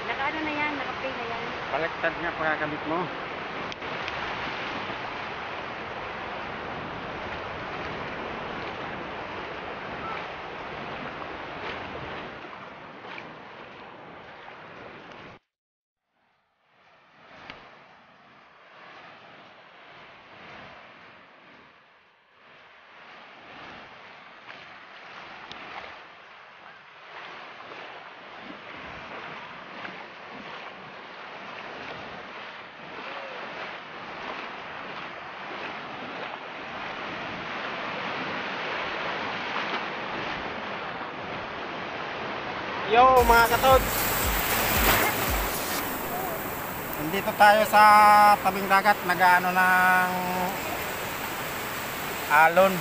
Naka-ano na yan, naka-play na yan. Baliktad nga pagkakabit mo. Yo mga katods, nandito tayo sa tabing dagat, nag-ano ng alon.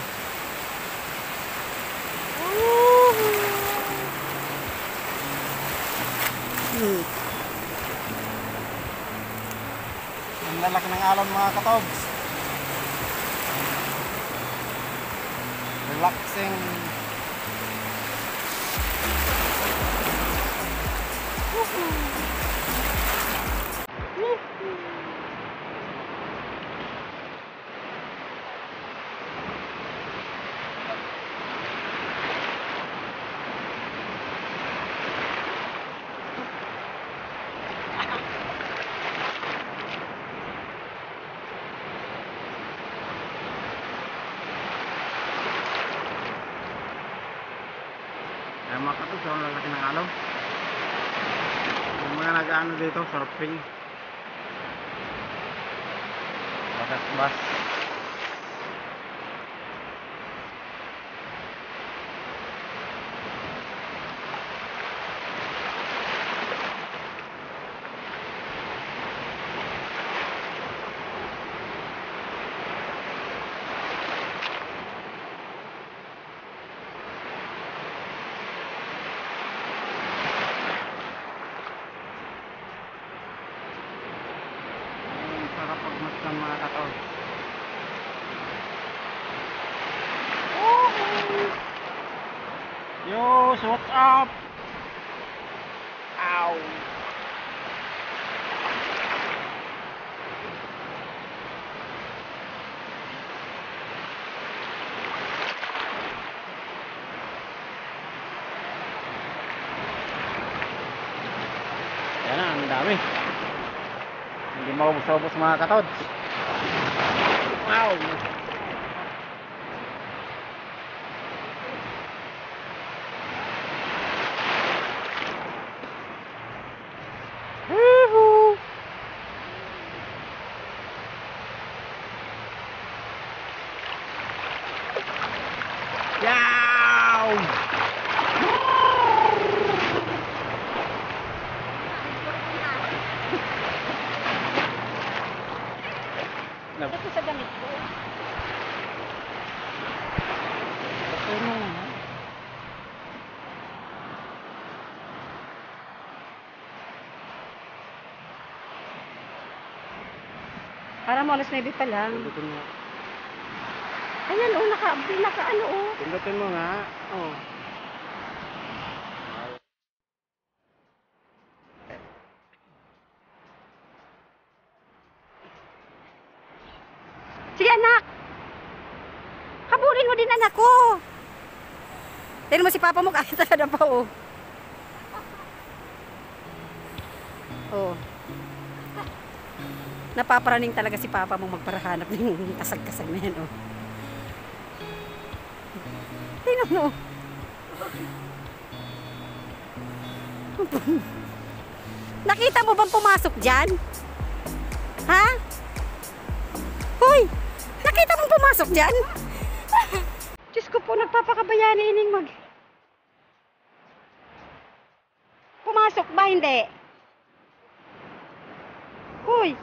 Ang lalaki ng alon mga katods. Relaxing. Ay mga katods, ang lalaki ng alon. Yung mga nag-ano dito, surfing, bagas-bas. Sarap pagmasdan mga katods. Yo, so what's up? Ow. Yan na, ang dami. Hindi maubos-ubos mga katods. Wow. Woohoo! Yow! Ito sa gamit ko. Para mo alas 9 pa lang. Pindutin mo. Ayan, oh, naka ano, oh. Pindutin mo nga. Oh. Sige, anak. Habulin mo din, anak ko. Tignan mo si papa mo, kahit na pa, oh. Oh. Napaparaning talaga si papa mo magparahanap ng kasag-kasag na yan, oh. Tingnan mo. Nakita mo bang pumasok dyan? Ha? Hoy! Nakita mong pumasok dyan? Diyos ko po, nagpapakabayani ining mag... Pumasok ba? Hindi. Hoy!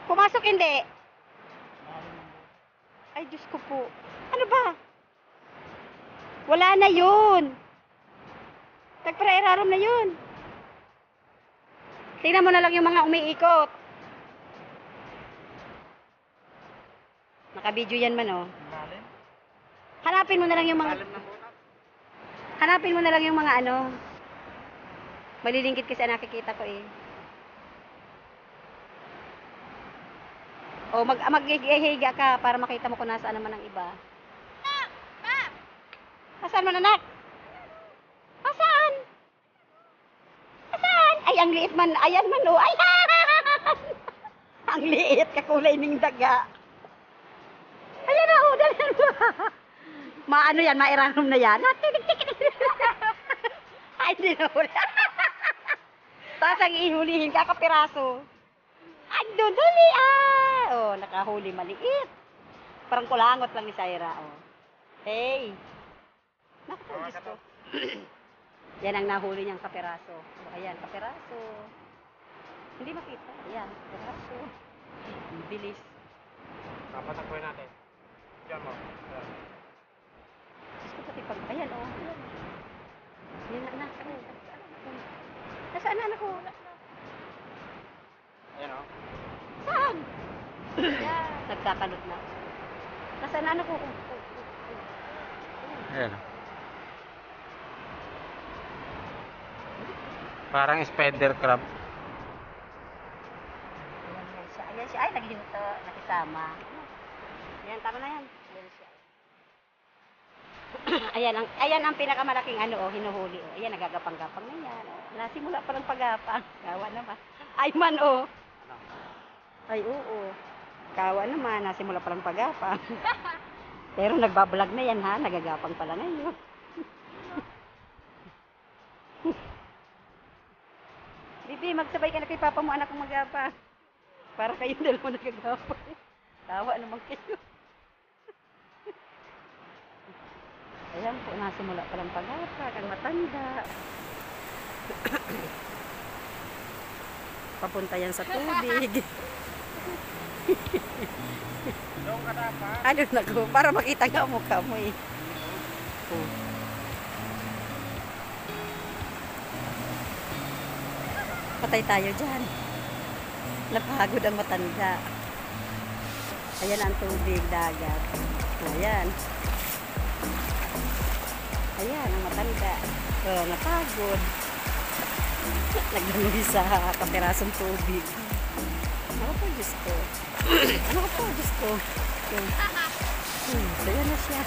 Pumasok hindi. Ay, Diyos ko po. Ano ba? Wala na yun. Nagpara-erarom na yun. Tingnan mo na lang yung mga umiikot. Naka-video yan man, oh. Hanapin mo na lang yung mga... Hanapin mo na lang yung mga ano. Malilingkit kasi nakikita ko, eh. O, mag-hihiga ka para makita mo kung nasaan naman ang iba. Nasaan man, anak? Nasaan? Nasaan? Ay, ang liit man. Ayan man, oh. Ay, ang liit. Kakulay ng daga. Ayan na, oh. Dalihan mo. Maano yan? Mairanom na yan. Ay, hindi na huli. Tapos ang ihulihin ka, kapiraso. Ay, duduli, ah. Oh, nakahuli, maliit. Parang kulangot lang ni Syra, oh. Hey. Naku, Diyos ko. Yan ang nahuli niyang kapiraso. Oh, ayan, kapiraso. Hindi makita. Ayan, kapiraso. Bilis. Papatakbuhin natin. Diyan mo. Diyos ko, pati pag... Ayan, oh. Ayan. Yan, anak. Nasaan na, anak ko? Ayan o. Saan? Yan. Nagkakalot na. Nasaan na, anak ko? Ayan. Parang spider crab. Ayan siya. Ayan siya. Ay, naghinto. Nakisama. Ayan, tama na yan. Ayan siya. Ayan ang pinakamalaking ano, oh, hinuhuli. Oh. Ayan, nagagapang-gapang na yan. Oh. Nasimula pa ng pagapang. Kawa naman. Ay man, oh. Ay, oo. Kawa naman. Nasimula pa ng pagapang. Pero nagbablog na yan, ha. Nagagapang pala ngayon. Bibi, magsabay ka na kay papa mo, anak kong magapang. Para kayong dalawa nagagapang. Tawa naman kayo. Ayan po, nasimula pa lang pag-apag, ang matanda. Papunta yan sa tubig. Ano na ko, para makita nga ang mukha mo, eh. Oh. Patay tayo dyan. Napagod ang matanda. Ayan ang tubig, dagat. Ayan. Ayan ang matanda. Oh, napagod. Nagdanoy sa kapirasong tubig. Ano po, Diyos ko? Ano po, Diyos ko? Ayan na siya.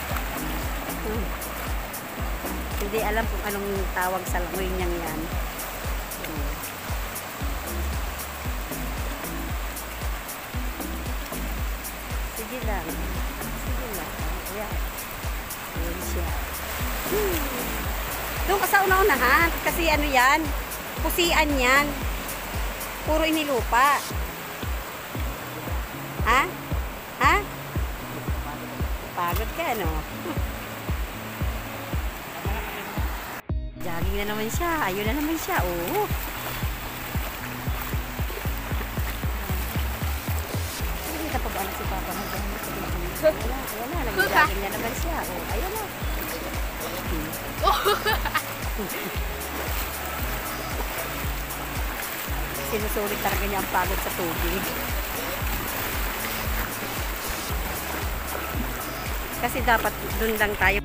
Hindi alam kung anong tawag sa langoy niyang yan. Sige lang. Sige lang. Ayan. Ayan siya. Doon ka sa una-unahan. Kasi ano yan? Pusian yan. Puro inilupa. Ha? Ha? Pagod ka, no? Jogging na naman siya. Ayun na naman siya. Oo. Nakita pa ba si Papa mo? Ayan na. Nag-jogging na naman siya. Oo. Ayan na. Sinusulit talaga niya ang pagod sa tubig. Kasi dapat doon lang tayo.